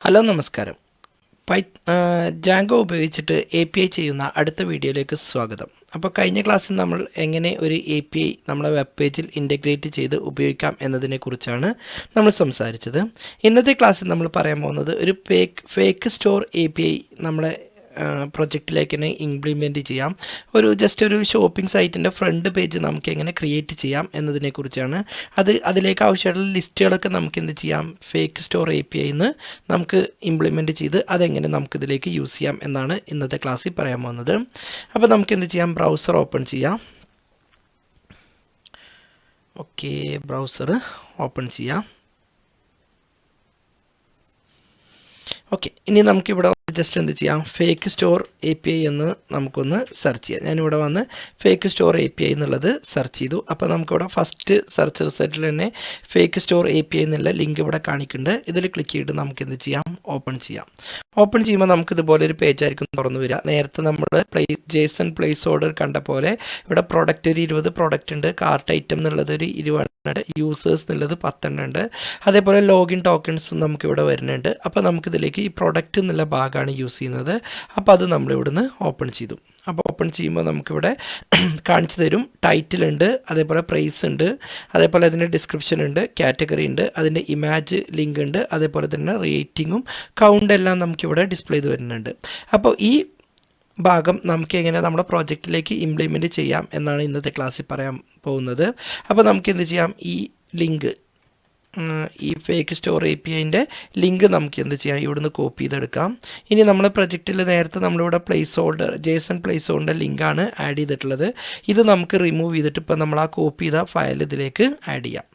Hello നമസ്കാരം. ജാങ്കോ ഉപയോഗിച്ചിട്ട് API ചെയ്യുന്ന അടുത്ത വീഡിയോയിലേക്ക് സ്വാഗതം. അപ്പോൾ കഴിഞ്ഞ ക്ലാസ്സിൽ നമ്മൾ എങ്ങനെ ഒരു API നമ്മളെ വെബ് പേജിൽ ഇൻ്റഗ്രേറ്റ് ചെയ്ത് ഉപയോഗിക്കാം എന്നതിനെക്കുറിച്ചാണ് നമ്മൾ സംസാരിച്ചത്. ഇന്നത്തെ ക്ലാസ്സിൽ നമ്മൾ പറയാൻ പോകുന്നത് ഒരു ഫേക്ക് സ്റ്റോർ API നമ്മളെ പ്രൊജക്റ്റിലേക്ക് തന്നെ ഇംപ്ലിമെൻറ്റ് ചെയ്യാം. ജസ്റ്റ് ഒരു ഷോപ്പിംഗ് സൈറ്റിൻ്റെ ഫ്രണ്ട് പേജ് നമുക്ക് എങ്ങനെ ക്രിയേറ്റ് ചെയ്യാം എന്നതിനെക്കുറിച്ചാണ്. അതിലേക്ക് ആവശ്യമായിട്ടുള്ള ലിസ്റ്റുകളൊക്കെ നമുക്ക് എന്ത് ചെയ്യാം, ഫേക്ക് സ്റ്റോർ API നമുക്ക് ഇംപ്ലിമെൻറ്റ് ചെയ്ത് അതെങ്ങനെ നമുക്കിതിലേക്ക് യൂസ് ചെയ്യാം എന്നാണ് ഇന്നത്തെ ക്ലാസ്സിൽ പറയാൻ പോകുന്നത്. അപ്പോൾ നമുക്ക് എന്ത് ചെയ്യാം, ബ്രൗസർ ഓപ്പൺ ചെയ്യാം. ഓക്കെ, ബ്രൗസർ ഓപ്പൺ ചെയ്യാം. ഓക്കെ, ഇനി നമുക്കിവിടെ ജസ്റ്റ് എന്ത് ചെയ്യാം, ഫേക്ക് സ്റ്റോർ API എന്ന് നമുക്കൊന്ന് സെർച്ച് ചെയ്യാം. ഞാനിവിടെ വന്ന് ഫേക്ക് സ്റ്റോർ API എന്നുള്ളത് സെർച്ച് ചെയ്തു. അപ്പോൾ നമുക്കിവിടെ ഫസ്റ്റ് സെർച്ച് റിസൾട്ടിൽ തന്നെ ഫേക്ക് സ്റ്റോർ API എന്നുള്ള ലിങ്ക് ഇവിടെ കാണിക്കുന്നുണ്ട്. ഇതിൽ ക്ലിക്ക് ചെയ്തിട്ട് നമുക്ക് എന്ത് ചെയ്യാം, ഓപ്പൺ ചെയ്യാം. ഓപ്പൺ ചെയ്യുമ്പോൾ നമുക്ക് ഇതുപോലെ ഒരു പേജ് ആയിരിക്കും തുറന്നു വരിക. നേരത്തെ നമ്മൾ ജേസൺ പ്ലേസ് ഓർഡർ കണ്ട പോലെ ഇവിടെ പ്രൊഡക്റ്റ് ഒരു 20 പ്രൊഡക്റ്റ് ഉണ്ട്, കാർട്ട് ഐറ്റം എന്നുള്ളത് ഒരു 20 ഉണ്ട്, യൂസേഴ്സ് എന്നുള്ളത് 10 ഉണ്ട്. അതേപോലെ ലോഗിൻ ടോക്കൺസും നമുക്കിവിടെ വരുന്നുണ്ട്. അപ്പോൾ നമുക്കിതിലേക്ക് ഈ പ്രൊഡക്റ്റ് എന്നുള്ള ഭാഗമാണ് യൂസ് ചെയ്യുന്നത്. അപ്പോൾ അത് നമ്മളിവിടുന്ന് ഓപ്പൺ ചെയ്തു. അപ്പോൾ ഓപ്പൺ ചെയ്യുമ്പോൾ നമുക്കിവിടെ കാണിച്ചു തരും. ടൈറ്റിൽ ഉണ്ട്, അതേപോലെ പ്രൈസ് ഉണ്ട്, അതേപോലെ അതിൻ്റെ ഡിസ്ക്രിപ്ഷൻ ഉണ്ട്, കാറ്റഗറി ഉണ്ട്, അതിൻ്റെ ഇമേജ് ലിങ്ക് ഉണ്ട്, അതേപോലെ തന്നെ റേറ്റിങ്ങും കൗണ്ട് എല്ലാം നമുക്കിവിടെ ഡിസ്പ്ലേ ചെയ്ത് വരുന്നുണ്ട്. അപ്പോൾ ഈ ഭാഗം നമുക്ക് എങ്ങനെ നമ്മുടെ പ്രോജക്റ്റിലേക്ക് ഇംപ്ലിമെൻറ്റ് ചെയ്യാം എന്നാണ് ഇന്നത്തെ ക്ലാസ്സിൽ പറയാൻ പോകുന്നത്. അപ്പോൾ നമുക്ക് എന്ത് ചെയ്യാം, ഈ ലിങ്ക്, ഈ ഫേക്ക് സ്റ്റോർ APIൻ്റെ ലിങ്ക് നമുക്ക് എന്ത് ചെയ്യാം, ഇവിടുന്ന് കോപ്പി ചെയ്തെടുക്കാം. ഇനി നമ്മൾ പ്രൊജക്റ്റിൽ നേരത്തെ നമ്മളിവിടെ placeholder, JSON placeholder ലിങ്കാണ് ആഡ് ചെയ്തിട്ടുള്ളത്. ഇത് നമുക്ക് റിമൂവ് ചെയ്തിട്ട് ഇപ്പോൾ നമ്മൾ ആ കോപ്പി ചെയ്ത ഫയൽ ഇതിലേക്ക് ആഡ് ചെയ്യാം.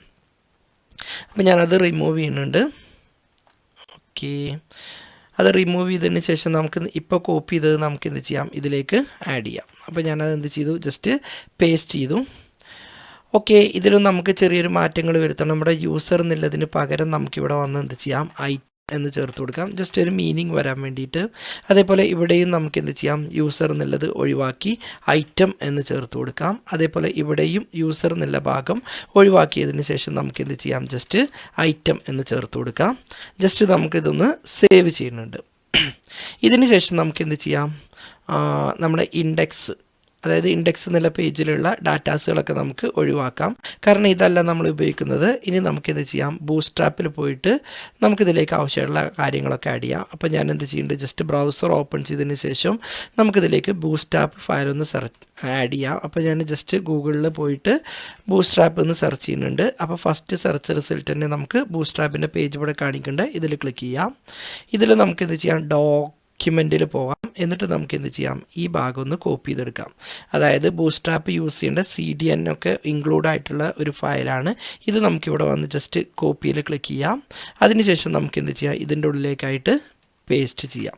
അപ്പോൾ ഞാനത് റിമൂവ് ചെയ്യുന്നുണ്ട്. ഓക്കെ, അത് റിമൂവ് ചെയ്തതിന് ശേഷം നമുക്ക് ഇപ്പോൾ കോപ്പി ചെയ്തത് നമുക്ക് എന്ത് ചെയ്യാം, ഇതിലേക്ക് ആഡ് ചെയ്യാം. അപ്പോൾ ഞാനത് എന്ത് ചെയ്തു, ജസ്റ്റ് പേസ്റ്റ് ചെയ്തു. ഓക്കെ, ഇതിലും നമുക്ക് ചെറിയൊരു മാറ്റങ്ങൾ വരുത്തണം. നമ്മുടെ യൂസർ എന്നുള്ളതിന് പകരം നമുക്കിവിടെ വന്ന് എന്ത് ചെയ്യാം, എന്ന് ചേർത്ത് കൊടുക്കാം, ജസ്റ്റ് ഒരു മീനിങ് വരാൻ വേണ്ടിയിട്ട്. അതേപോലെ ഇവിടെയും നമുക്ക് എന്ത് ചെയ്യാം, യൂസർ എന്നുള്ളത് ഒഴിവാക്കി ഐറ്റം എന്ന് ചേർത്ത് കൊടുക്കാം. അതേപോലെ ഇവിടെയും യൂസർ എന്നുള്ള ഭാഗം ഒഴിവാക്കിയതിന് ശേഷം നമുക്ക് എന്ത് ചെയ്യാം, ജസ്റ്റ് ഐറ്റം എന്ന് ചേർത്ത് കൊടുക്കാം. ജസ്റ്റ് നമുക്കിതൊന്ന് സേവ് ചെയ്യുന്നുണ്ട്. ഇതിന് ശേഷം നമുക്ക് എന്ത് ചെയ്യാം, നമ്മുടെ ഇൻഡെക്സ്, അതായത് ഇൻഡെക്സ് എന്നുള്ള പേജിലുള്ള ഡാറ്റാസുകളൊക്കെ നമുക്ക് ഒഴിവാക്കാം. കാരണം ഇതല്ല നമ്മൾ ഉപയോഗിക്കുന്നത്. ഇനി നമുക്കെന്ത് ചെയ്യാം, ബൂട്ട്സ്ട്രാപ്പിൽ പോയിട്ട് നമുക്കിതിലേക്ക് ആവശ്യമുള്ള കാര്യങ്ങളൊക്കെ ആഡ് ചെയ്യാം. അപ്പോൾ ഞാൻ എന്ത് ചെയ്യുന്നുണ്ട്, ജസ്റ്റ് ബ്രൗസർ ഓപ്പൺ ചെയ്തതിന് ശേഷം നമുക്കിതിലേക്ക് ബൂട്ട്സ്ട്രാപ്പ് ഫയൽ ഒന്ന് ആഡ് ചെയ്യാം. അപ്പോൾ ഞാൻ ജസ്റ്റ് ഗൂഗിളിൽ പോയിട്ട് ബൂട്ട്സ്ട്രാപ്പ് എന്ന് സെർച്ച് ചെയ്യുന്നുണ്ട്. അപ്പോൾ ഫസ്റ്റ് സെർച്ച് റിസൾട്ട് തന്നെ നമുക്ക് ബൂട്ട്സ്ട്രാപ്പിൻ്റെ പേജ് ഇവിടെ കാണിക്കുന്നുണ്ട്. ഇതിൽ ക്ലിക്ക് ചെയ്യാം. ഇതിൽ നമുക്ക് എന്ത് ചെയ്യാം, ഡോക്യുമെൻറ്റിൽ പോകാം. എന്നിട്ട് നമുക്ക് എന്ത് ചെയ്യാം, ഈ ഭാഗം ഒന്ന് കോപ്പി ചെയ്തെടുക്കാം. അതായത് ബൂട്ട്സ്ട്രാപ്പ് യൂസ് ചെയ്യേണ്ട CDN ഒക്കെ ഇൻക്ലൂഡ് ആയിട്ടുള്ള ഒരു ഫയലാണ് ഇത്. നമുക്കിവിടെ വന്ന് ജസ്റ്റ് കോപ്പിയിൽ ക്ലിക്ക് ചെയ്യാം. അതിനുശേഷം നമുക്ക് എന്ത് ചെയ്യാം, ഇതിൻ്റെ ഉള്ളിലേക്കായിട്ട് പേസ്റ്റ് ചെയ്യാം.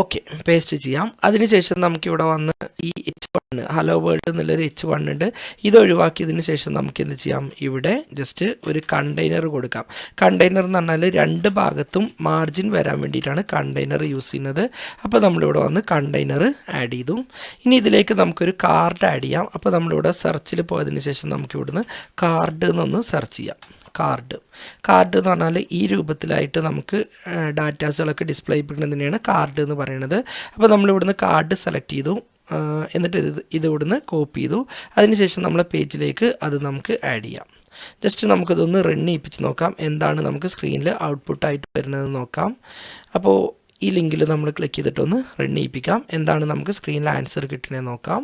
ഓക്കെ, പേസ്റ്റ് ചെയ്യാം. അതിനുശേഷം നമുക്കിവിടെ വന്ന് ഈ H1, ഹലോ വേൾഡ് എന്നുള്ളൊരു H1 ഉണ്ട്. ഇത് ഒഴിവാക്കിയതിന് ശേഷം നമുക്ക് എന്ത് ചെയ്യാം, ഇവിടെ ജസ്റ്റ് ഒരു കണ്ടെയ്നർ കൊടുക്കാം. കണ്ടെയ്നർ എന്ന് പറഞ്ഞാൽ രണ്ട് ഭാഗത്തും മാർജിൻ വരാൻ വേണ്ടിയിട്ടാണ് കണ്ടെയ്നർ യൂസ് ചെയ്യുന്നത്. അപ്പോൾ നമ്മളിവിടെ വന്ന് കണ്ടെയ്നർ ആഡ് ചെയ്തു. ഇനി ഇതിലേക്ക് നമുക്കൊരു കാർഡ് ആഡ് ചെയ്യാം. അപ്പോൾ നമ്മളിവിടെ സെർച്ചിൽ പോയതിന് ശേഷം നമുക്കിവിടുന്ന് കാർഡ് എന്നൊന്ന് സെർച്ച് ചെയ്യാം. കാർഡ് എന്ന് പറഞ്ഞാൽ ഈ രൂപത്തിലായിട്ട് നമുക്ക് ഡാറ്റാസുകളൊക്കെ ഡിസ്പ്ലേ ചെയ്യപ്പെടുന്നതിനെയാണ് കാർഡ് എന്ന് പറയുന്നത്. അപ്പോൾ നമ്മളിവിടുന്ന് കാർഡ് സെലക്ട് ചെയ്തു. എന്നിട്ട് ഇത് ഇവിടുന്ന് കോപ്പി ചെയ്തു. അതിനുശേഷം നമ്മളെ പേജിലേക്ക് അത് നമുക്ക് ആഡ് ചെയ്യാം. ജസ്റ്റ് നമുക്കിതൊന്ന് റൺ ചെയ്യിപ്പിച്ച് നോക്കാം, എന്താണ് നമുക്ക് സ്ക്രീനിൽ ഔട്ട്പുട്ടായിട്ട് വരുന്നതെന്ന് നോക്കാം. അപ്പോൾ ഈ ലിങ്കിൽ നമ്മൾ ക്ലിക്ക് ചെയ്തിട്ടൊന്ന് റൺ ചെയ്യിപ്പിക്കാം, എന്താണ് നമുക്ക് സ്ക്രീനിൽ ആൻസർ കിട്ടണേ നോക്കാം.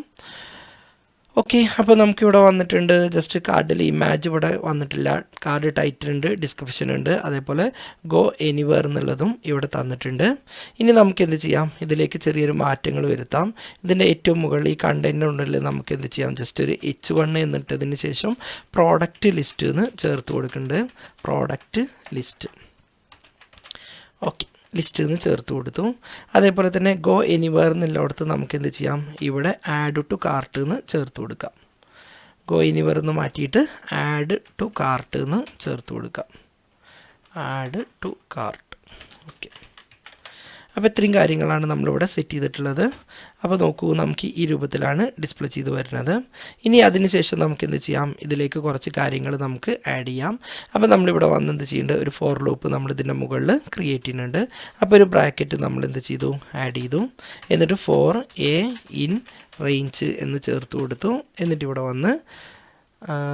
ഓക്കെ, അപ്പോൾ നമുക്കിവിടെ വന്നിട്ടുണ്ട്. ജസ്റ്റ് കാർഡിൽ ഇമേജ് ഇവിടെ വന്നിട്ടില്ല. കാർഡ് ടൈറ്റിൽ ഉണ്ട്, ഡിസ്ക്രിപ്ഷൻ ഉണ്ട്, അതേപോലെ ഗോ എനിവെയർ എന്നുള്ളതും ഇവിടെ തന്നിട്ടുണ്ട്. ഇനി നമുക്ക് എന്ത് ചെയ്യാം, ഇതിലേക്ക് ചെറിയൊരു മാറ്റങ്ങൾ വരുത്താം. ഇതിൻ്റെ ഏറ്റവും മുകളിൽ ഈ കണ്ടെയ്നർ ഉണ്ടല്ലോ, നമുക്ക് എന്ത് ചെയ്യാം, ജസ്റ്റ് ഒരു H1 എന്നിട്ടതിന് ശേഷം പ്രോഡക്റ്റ് ലിസ്റ്റ് എന്ന് ചേർത്ത് കൊടുക്കുന്നുണ്ട്. പ്രോഡക്റ്റ് ലിസ്റ്റ്, ഓക്കെ, ലിസ്റ്റ് എന്ന് ചേർത്ത് കൊടുത്തു. അതേപോലെ തന്നെ ഗോ എനിവെയർ എന്നുള്ളിടത്ത് നമുക്ക് എന്ത് ചെയ്യാം, ഇവിടെ ആഡ് ടു കാർട്ട് എന്ന് ചേർത്ത് കൊടുക്കാം. ഗോ എനിവെയർ എന്ന് മാറ്റിയിട്ട് ആഡ് ടു കാർട്ട് എന്ന് ചേർത്ത് കൊടുക്കാം. Add to cart, okay. അപ്പോൾ ഇത്രയും കാര്യങ്ങളാണ് നമ്മളിവിടെ സെറ്റ് ചെയ്തിട്ടുള്ളത്. അപ്പോൾ നോക്കൂ, നമുക്ക് ഈ രൂപത്തിലാണ് ഡിസ്പ്ലേ ചെയ്ത് വരുന്നത്. ഇനി അതിനുശേഷം നമുക്ക് എന്ത് ചെയ്യാം, ഇതിലേക്ക് കുറച്ച് കാര്യങ്ങൾ നമുക്ക് ആഡ് ചെയ്യാം. അപ്പോൾ നമ്മളിവിടെ വന്ന് എന്ത് ചെയ്യുന്നുണ്ട്, ഒരു ഫോർ ലൂപ്പ് നമ്മൾ ഇതിൻ്റെ മുകളിൽ ക്രിയേറ്റ് ചെയ്യുന്നുണ്ട്. അപ്പോൾ ഒരു ബ്രാക്കറ്റ് നമ്മൾ എന്ത് ചെയ്തു, ആഡ് ചെയ്തു. എന്നിട്ട് ഫോർ എ ഇൻ റേഞ്ച് എന്ന് ചേർത്ത് കൊടുത്തു. എന്നിട്ട് ഇവിടെ വന്ന്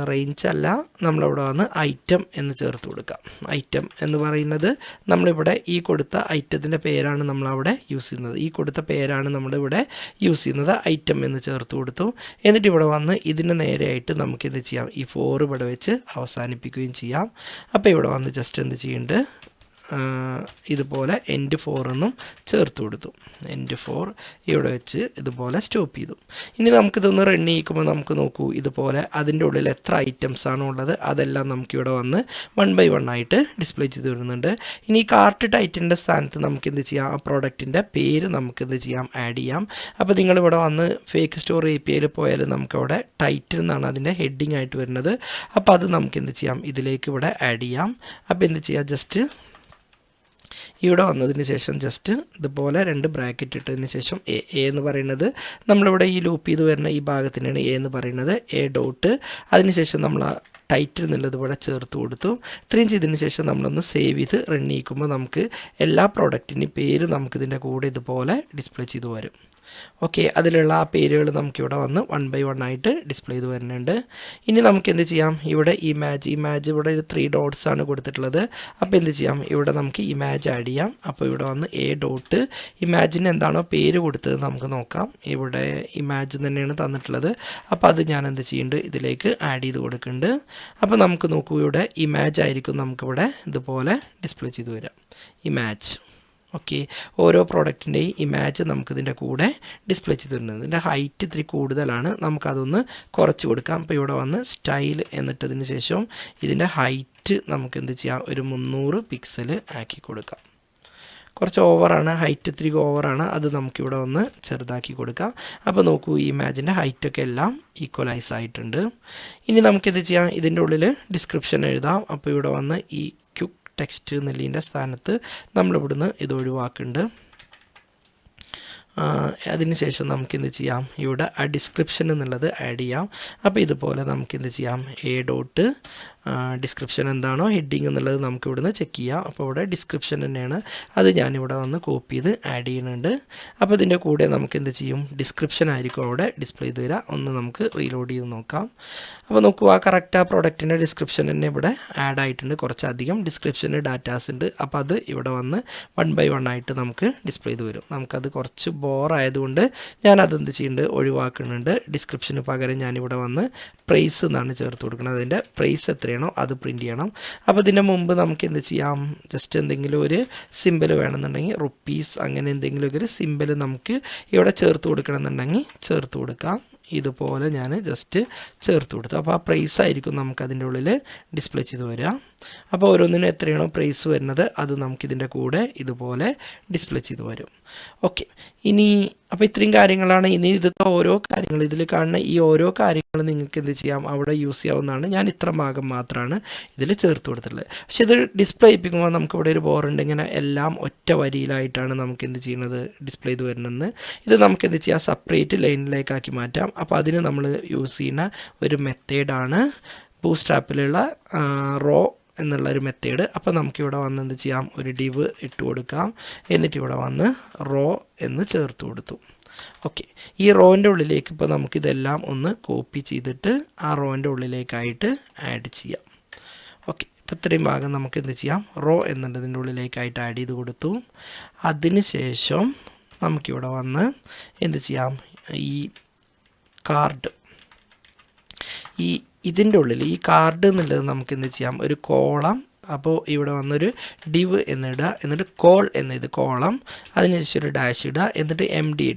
റേഞ്ച് അല്ല, നമ്മളിവിടെ വന്ന് ഐറ്റം എന്ന് ചേർത്ത് കൊടുക്കാം. ഐറ്റം എന്ന് പറയുന്നത് നമ്മളിവിടെ ഈ കൊടുത്ത ഐറ്റത്തിൻ്റെ പേരാണ് നമ്മളവിടെ യൂസ് ചെയ്യുന്നത്. ഈ കൊടുത്ത പേരാണ് നമ്മളിവിടെ യൂസ് ചെയ്യുന്നത്. ഐറ്റം എന്ന് ചേർത്ത് കൊടുത്തു. എന്നിട്ട് ഇവിടെ വന്ന് ഇതിന് നേരെയായിട്ട് നമുക്ക് എന്ത് ചെയ്യാം, ഈ 4 ഇവിടെ വെച്ച് അവസാനിപ്പിക്കുകയും ചെയ്യാം. അപ്പോൾ ഇവിടെ വന്ന് ജസ്റ്റ് എന്ത് ചെയ്യുന്നുണ്ട്, ഇതുപോലെ എൻഡ് 4 എന്നും ചേർത്ത് കൊടുത്തു. എൻഡ് 4 ഇവിടെ വെച്ച് ഇതുപോലെ സ്റ്റോപ്പ് ചെയ്തു. ഇനി നമുക്കിതൊന്ന് റൺ ചെയ്യിക്കുമ്പോൾ നമുക്ക് നോക്കൂ, ഇതുപോലെ അതിൻ്റെ ഉള്ളിൽ എത്ര ഐറ്റംസ് ആണോ ഉള്ളത് അതെല്ലാം നമുക്കിവിടെ വന്ന് 1 by 1 ആയിട്ട് ഡിസ്പ്ലേ ചെയ്ത് വരുന്നുണ്ട്. ഇനി കാർട്ട് ടൈറ്റിൻ്റെ സ്ഥാനത്ത് നമുക്ക് എന്ത് ചെയ്യാം, ആ പ്രോഡക്റ്റിൻ്റെ പേര് നമുക്ക് എന്ത് ചെയ്യാം, ആഡ് ചെയ്യാം. അപ്പോൾ നിങ്ങളിവിടെ വന്ന് ഫേക്ക് സ്റ്റോർ APIയിൽ പോയാൽ നമുക്കവിടെ ടൈറ്റിൽ നിന്നാണ് അതിൻ്റെ ഹെഡിങ് ആയിട്ട് വരുന്നത്. അപ്പോൾ അത് നമുക്ക് എന്ത് ചെയ്യാം, ഇതിലേക്ക് ഇവിടെ ആഡ് ചെയ്യാം. അപ്പോൾ എന്ത് ചെയ്യാം, ജസ്റ്റ് ഇവിടെ വന്നതിന് ശേഷം ജസ്റ്റ് ഇതുപോലെ 2 ബ്രാക്കറ്റ് ഇട്ടതിന് ശേഷം എ എന്ന് പറയുന്നത് നമ്മളിവിടെ ഈ ലൂപ്പ് ചെയ്ത് വരുന്ന ഈ ഭാഗത്തിനാണ് എ എന്ന് പറയുന്നത്. എ ഡോട്ട് അതിനുശേഷം നമ്മൾ ആ ടൈറ്റിൽ എന്നുള്ളത് ഇവിടെ ചേർത്ത് കൊടുത്തു. ഇത്രയും ചെയ്തതിന് ശേഷം നമ്മളൊന്ന് സേവ് ചെയ്ത് റൺ ചെയ്യിക്കുമ്പോൾ നമുക്ക് എല്ലാ പ്രോഡക്റ്റിൻ്റെയും പേര് നമുക്കിതിൻ്റെ കൂടെ ഇതുപോലെ ഡിസ്പ്ലേ ചെയ്ത് വരും. ഓക്കെ, അതിലുള്ള ആ പേരുകൾ നമുക്കിവിടെ വന്ന് 1 by 1 ആയിട്ട് ഡിസ്പ്ലേ ചെയ്ത് വരുന്നുണ്ട്. ഇനി നമുക്ക് എന്ത് ചെയ്യാം, ഇവിടെ ഇമാജ് ഇവിടെ ഒരു 3 dots ആണ് കൊടുത്തിട്ടുള്ളത്. അപ്പോൾ എന്ത് ചെയ്യാം, ഇവിടെ നമുക്ക് ഇമാജ് ആഡ് ചെയ്യാം. അപ്പോൾ ഇവിടെ വന്ന് എ ഡോട്ട് ഇമാജിന് എന്താണോ പേര് കൊടുത്തത് നമുക്ക് നോക്കാം. ഇവിടെ ഇമാജ് തന്നെയാണ് തന്നിട്ടുള്ളത്. അപ്പോൾ അത് ഞാൻ എന്ത് ചെയ്യുന്നുണ്ട്, ഇതിലേക്ക് ആഡ് ചെയ്ത് കൊടുക്കുന്നുണ്ട്. അപ്പോൾ നമുക്ക് നോക്കൂ, ഇവിടെ ഇമാജ് ആയിരിക്കും നമുക്കിവിടെ ഇതുപോലെ ഡിസ്പ്ലേ ചെയ്ത് വരാം, ഇമാജ്. ഓക്കെ, ഓരോ പ്രോഡക്റ്റിൻ്റെയും ഇമാജ് നമുക്കിതിൻ്റെ കൂടെ ഡിസ്പ്ലേ ചെയ്ത് വരുന്നത്. ഇതിൻ്റെ ഹൈറ്റ് ഇത്തിരി കൂടുതലാണ്, നമുക്കതൊന്ന് കുറച്ച് കൊടുക്കാം. അപ്പോൾ ഇവിടെ വന്ന് സ്റ്റൈൽ എന്നിട്ടതിന് ശേഷം ഇതിൻ്റെ ഹൈറ്റ് നമുക്ക് എന്ത് ചെയ്യാം, ഒരു 300 പിക്സൽ ആക്കി കൊടുക്കാം. കുറച്ച് ഓവറാണ്, ഹൈറ്റ് ഇത്തിരി ഓവറാണ്, അത് നമുക്കിവിടെ ഒന്ന് ചെറുതാക്കി കൊടുക്കാം. അപ്പോൾ നോക്കൂ, ഈ ഇമാജിൻ്റെ ഹൈറ്റൊക്കെ എല്ലാം ഈക്വലൈസ് ആയിട്ടുണ്ട്. ഇനി നമുക്കിത് ചെയ്യാം, ഇതിൻ്റെ ഉള്ളിൽ ഡിസ്ക്രിപ്ഷൻ എഴുതാം. അപ്പോൾ ഇവിടെ വന്ന് ഈ ടെക്സ്റ്റ് എന്നുള്ളതിൻ്റെ സ്ഥാനത്ത് നമ്മളിവിടുന്ന് ഇത് ഒഴിവാക്കുന്നുണ്ട്. അതിനുശേഷം നമുക്കെന്ത് ചെയ്യാം, ഇവിടെ ആ ഡിസ്ക്രിപ്ഷൻ എന്നുള്ളത് ആഡ് ചെയ്യാം. അപ്പോൾ ഇതുപോലെ നമുക്കെന്ത് ചെയ്യാം, എ ഡോട്ട് ഡിസ്ക്രിപ്ഷൻ എന്താണോ ഹെഡിങ് എന്നുള്ളത് നമുക്ക് ഇവിടുന്ന് ചെക്ക് ചെയ്യാം. അപ്പോൾ ഇവിടെ ഡിസ്ക്രിപ്ഷൻ തന്നെയാണ്, അത് ഞാനിവിടെ വന്ന് കോപ്പി ചെയ്ത് ആഡ് ചെയ്യുന്നുണ്ട്. അപ്പോൾ ഇതിൻ്റെ കൂടെ നമുക്ക് എന്ത് ചെയ്യും, ഡിസ്ക്രിപ്ഷൻ ആയിരിക്കും അവിടെ ഡിസ്പ്ലേ ചെയ്ത് തരാം. ഒന്ന് നമുക്ക് റീലോഡ് ചെയ്ത് നോക്കാം. അപ്പോൾ നോക്കൂ, ആ കറക്റ്റ് ആ പ്രോഡക്റ്റിൻ്റെ ഡിസ്ക്രിപ്ഷൻ തന്നെ ഇവിടെ ആഡ് ആയിട്ടുണ്ട്. കുറച്ചധികം ഡിസ്ക്രിപ്ഷന് ഡാറ്റാസ് ഉണ്ട്. അപ്പോൾ അത് ഇവിടെ വന്ന് 1 by 1 ആയിട്ട് നമുക്ക് ഡിസ്പ്ലേ ചെയ്ത് വരും. നമുക്കത് കുറച്ച് ബോറായതുകൊണ്ട് ഞാൻ അതെന്ത് ചെയ്യുന്നുണ്ട്, ഒഴിവാക്കുന്നുണ്ട്. ഡിസ്ക്രിപ്ഷന് പകരം ഞാനിവിടെ വന്ന് പ്രൈസ് എന്നാണ് ചേർത്ത് കൊടുക്കുന്നത്. അതിൻ്റെ പ്രൈസ് എത്രയാണോ അത് പ്രിൻറ്റ് ചെയ്യണം. അപ്പോൾ ഇതിൻ്റെ മുമ്പ് നമുക്ക് എന്ത് ചെയ്യാം, ജസ്റ്റ് എന്തെങ്കിലും ഒരു സിമ്പിൾ വേണമെന്നുണ്ടെങ്കിൽ റുപ്പീസ് അങ്ങനെ എന്തെങ്കിലുമൊക്കെ ഒരു സിമ്പിൾ നമുക്ക് ഇവിടെ ചേർത്ത് കൊടുക്കണമെന്നുണ്ടെങ്കിൽ ചേർത്ത് കൊടുക്കാം. ഇതുപോലെ ഞാൻ ജസ്റ്റ് ചേർത്ത് കൊടുത്തു. അപ്പോൾ ആ പ്രൈസ് ആയിരിക്കും നമുക്കതിൻ്റെ ഉള്ളിൽ ഡിസ്പ്ലേ ചെയ്ത് വരിക. അപ്പോൾ ഓരോന്നിനും എത്രയാണോ പ്രൈസ് വരുന്നത് അത് നമുക്കിതിൻ്റെ കൂടെ ഇതുപോലെ ഡിസ്പ്ലേ ചെയ്ത് വരും. ഓക്കെ, ഇനി അപ്പോൾ ഇത്രയും കാര്യങ്ങളാണ്. ഇനി ഇതിൻ്റെ ഓരോ കാര്യങ്ങൾ ഇതിൽ കാണുന്ന ഈ ഓരോ കാര്യങ്ങൾ നിങ്ങൾക്ക് എന്ത് ചെയ്യാം, അവിടെ യൂസ് ചെയ്യാവുന്നതാണ്. ഞാൻ ഇത്ര ഭാഗം മാത്രമാണ് ഇതിൽ ചേർത്ത് കൊടുത്തിട്ടുള്ളത്. പക്ഷെ ഇത് ഡിസ്പ്ലേ ചെയ്യിപ്പിക്കുമ്പോൾ നമുക്കിവിടെ ഒരു ബോറുണ്ട്, ഇങ്ങനെ എല്ലാം ഒറ്റ വരിയിലായിട്ടാണ് നമുക്ക് എന്ത് ചെയ്യുന്നത്, ഡിസ്പ്ലേ ചെയ്ത് വരുന്നത്. ഇത് നമുക്ക് എന്ത് ചെയ്യാം, സെപ്പറേറ്റ് ലൈനിലേക്കാക്കി മാറ്റാം. അപ്പോൾ അതിന് നമ്മൾ യൂസ് ചെയ്യുന്ന ഒരു മെത്തേഡാണ് ബൂട്ട്സ്ട്രാപ്പിലുള്ള റോ എന്നുള്ളൊരു മെത്തേഡ്. അപ്പോൾ നമുക്കിവിടെ വന്ന് എന്ത് ചെയ്യാം, ഒരു ഡിവ് ഇട്ട് കൊടുക്കാം. എന്നിട്ട് ഇവിടെ വന്ന് റോ എന്ന് ചേർത്ത് കൊടുത്തു. ഓക്കെ, ഈ റോൻ്റെ ഉള്ളിലേക്ക് ഇപ്പോൾ നമുക്കിതെല്ലാം ഒന്ന് കോപ്പി ചെയ്തിട്ട് ആ റോൻ്റെ ഉള്ളിലേക്കായിട്ട് ആഡ് ചെയ്യാം. ഓക്കെ, ഇപ്പോൾ ഇത്രയും ഭാഗം നമുക്ക് എന്ത് ചെയ്യാം, റോ എന്നുള്ളതിൻ്റെ ഉള്ളിലേക്കായിട്ട് ആഡ് ചെയ്ത് കൊടുത്തു. അതിന് ശേഷം നമുക്കിവിടെ വന്ന് എന്ത് ചെയ്യാം, ഈ കാർഡ് ഇതിൻ്റെ ഉള്ളിൽ ഈ കാർഡ് എന്നുള്ളത് നമുക്ക് എന്ത് ചെയ്യാം, ഒരു കോളം. അപ്പോൾ ഇവിടെ വന്നൊരു ഡിവ് എന്നിടുക, എന്നിട്ട് കോൾ എന്നത് കോളം, അതിനുശേഷം ഒരു ഡാഷ് ഇടുക, എന്നിട്ട് എം ഡി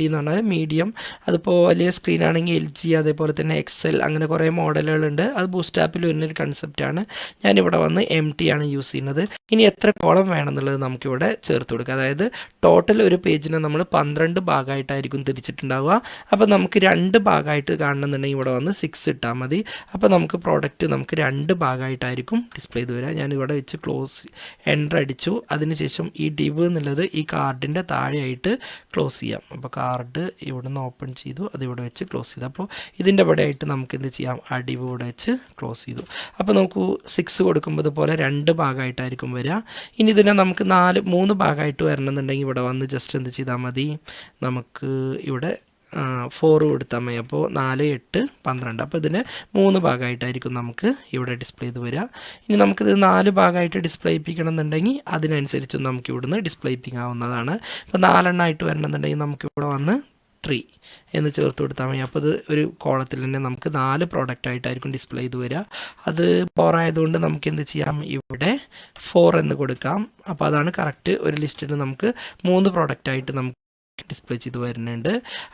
എന്ന് പറഞ്ഞാൽ മീഡിയം. അതിപ്പോൾ വലിയ സ്ക്രീൻ ആണെങ്കിൽ LG, അതേപോലെ തന്നെ XL, അങ്ങനെ കുറേ മോഡലുകളുണ്ട്. അത് ബൂട്ട്സ്ട്രാപ്പിൽ വരുന്നൊരു കൺസെപ്റ്റാണ്. ഞാനിവിടെ വന്ന് MT ആണ് യൂസ് ചെയ്യുന്നത്. ഇനി എത്ര കോളം വേണമെന്നുള്ളത് നമുക്കിവിടെ ചേർത്ത് കൊടുക്കുക. അതായത് ടോട്ടൽ ഒരു പേജിനെ നമ്മൾ 12 ഭാഗമായിട്ടായിരിക്കും തിരിച്ചിട്ടുണ്ടാവുക. അപ്പോൾ നമുക്ക് 2 ഭാഗമായിട്ട് കാണണമെന്നുണ്ടെങ്കിൽ ഇവിടെ വന്ന് 6 ഇട്ടാൽ മതി. അപ്പോൾ നമുക്ക് പ്രോഡക്റ്റ് നമുക്ക് 2 ഭാഗമായിട്ടായിരിക്കും ഡിസ്പ്ലേ ചെയ്ത് വരിക. ഞാനിവിടെ വെച്ച് എൻ്റർ അടിച്ചു. അതിനുശേഷം ഈ ഡിവ് എന്നുള്ളത് ഈ കാർഡിൻ്റെ താഴെയായിട്ട് ക്ലോസ് ചെയ്യാം. അപ്പോൾ കാർഡ് ഇവിടെ നിന്ന് ഓപ്പൺ ചെയ്തു, അതിവിടെ വെച്ച് ക്ലോസ് ചെയ്തു. അപ്പോൾ ഇതിൻ്റെ ഇവിടെ ആയിട്ട് നമുക്ക് എന്ത് ചെയ്യാം, ആ ഡിവ് ഇവിടെ വെച്ച് ക്ലോസ് ചെയ്തു. അപ്പോൾ നമുക്ക് 6 കൊടുക്കുമ്പോൾ ഇതുപോലെ 2 ഭാഗമായിട്ടായിരിക്കും വരിക. ഇനി ഇതിനെ നമുക്ക് 3 ഭാഗമായിട്ട് വരണമെന്നുണ്ടെങ്കിൽ ഇവിടെ വന്ന് ജസ്റ്റ് എന്ത് ചെയ്താൽ മതി, നമുക്ക് ഇവിടെ 4 കൊടുത്താൽ മതി. അപ്പോൾ 4, 8, 12. അപ്പോൾ ഇതിന് 3 ഭാഗമായിട്ടായിരിക്കും നമുക്ക് ഇവിടെ ഡിസ്പ്ലേ ചെയ്ത് വരിക. ഇനി നമുക്കിത് 4 ഭാഗമായിട്ട് ഡിസ്പ്ലേ ചെയ്യിപ്പിക്കണം എന്നുണ്ടെങ്കിൽ അതിനനുസരിച്ച് നമുക്ക് ഇവിടുന്ന് ഡിസ്പ്ലേ ചെയ്യിപ്പിക്കാവുന്നതാണ്. ഇപ്പോൾ 4 എണ്ണമായിട്ട് വരണമെന്നുണ്ടെങ്കിൽ നമുക്കിവിടെ വന്ന് 3 എന്ന് ചേർത്ത് കൊടുത്താൽ മതി. അപ്പോൾ ഇത് ഒരു കോളത്തിൽ തന്നെ നമുക്ക് 4 പ്രോഡക്റ്റായിട്ടായിരിക്കും ഡിസ്പ്ലേ ചെയ്ത് വരിക. അത് ബോറായതുകൊണ്ട് നമുക്ക് എന്ത് ചെയ്യാം, ഇവിടെ 4 എന്ന് കൊടുക്കാം. അപ്പോൾ അതാണ് കറക്റ്റ്. ഒരു ലിസ്റ്റിൽ നമുക്ക് 3 പ്രോഡക്റ്റായിട്ട് നമുക്ക് ഡിസ്പ്ലേ ചെയ്ത് വരുന്നുണ്ട്.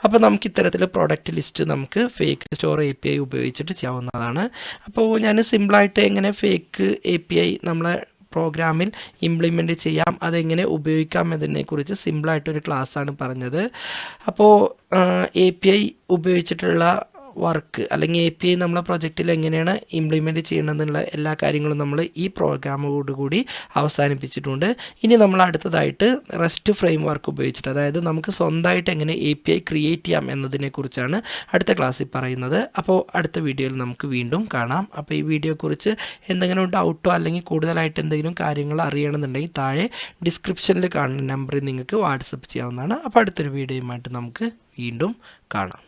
അപ്പോൾ നമുക്ക് ഇത്തരത്തിൽ പ്രോഡക്റ്റ് ലിസ്റ്റ് നമുക്ക് ഫേക്ക് സ്റ്റോർ API ഉപയോഗിച്ചിട്ട് ചെയ്യാവുന്നതാണ്. അപ്പോൾ ഞാൻ സിമ്പിളായിട്ട് എങ്ങനെ ഫേക്ക് API നമ്മളെ പ്രോഗ്രാമിൽ ഇംപ്ലിമെൻ്റ് ചെയ്യാം, അതെങ്ങനെ ഉപയോഗിക്കാം എന്നതിനെക്കുറിച്ച് സിമ്പിളായിട്ടൊരു ക്ലാസ്സാണ് പറഞ്ഞത്. അപ്പോൾ API ഉപയോഗിച്ചിട്ടുള്ള വർക്ക് അല്ലെങ്കിൽ API നമ്മളെ പ്രൊജക്റ്റിൽ എങ്ങനെയാണ് ഇംപ്ലിമെൻറ്റ് ചെയ്യണമെന്നുള്ള എല്ലാ കാര്യങ്ങളും നമ്മൾ ഈ പ്രോഗ്രാമോടുകൂടി അവസാനിപ്പിച്ചിട്ടുണ്ട്. ഇനി നമ്മൾ അടുത്തതായിട്ട് റെസ്റ്റ് ഫ്രെയിം വർക്ക് ഉപയോഗിച്ചിട്ട്, അതായത് നമുക്ക് സ്വന്തമായിട്ട് എങ്ങനെ API ക്രിയേറ്റ് ചെയ്യാം എന്നതിനെക്കുറിച്ചാണ് അടുത്ത ക്ലാസ്സിൽ പറയുന്നത്. അപ്പോൾ അടുത്ത വീഡിയോയിൽ നമുക്ക് വീണ്ടും കാണാം. അപ്പോൾ ഈ വീഡിയോയെക്കുറിച്ച് എന്തെങ്കിലും ഡൗട്ടോ അല്ലെങ്കിൽ കൂടുതലായിട്ട് എന്തെങ്കിലും കാര്യങ്ങൾ അറിയണമെന്നുണ്ടെങ്കിൽ താഴെ ഡിസ്ക്രിപ്ഷനിൽ കാണുന്ന നമ്പറിൽ നിങ്ങൾക്ക് വാട്സപ്പ് ചെയ്യാവുന്നതാണ്. അപ്പോൾ അടുത്തൊരു വീഡിയോയുമായിട്ട് നമുക്ക് വീണ്ടും കാണാം.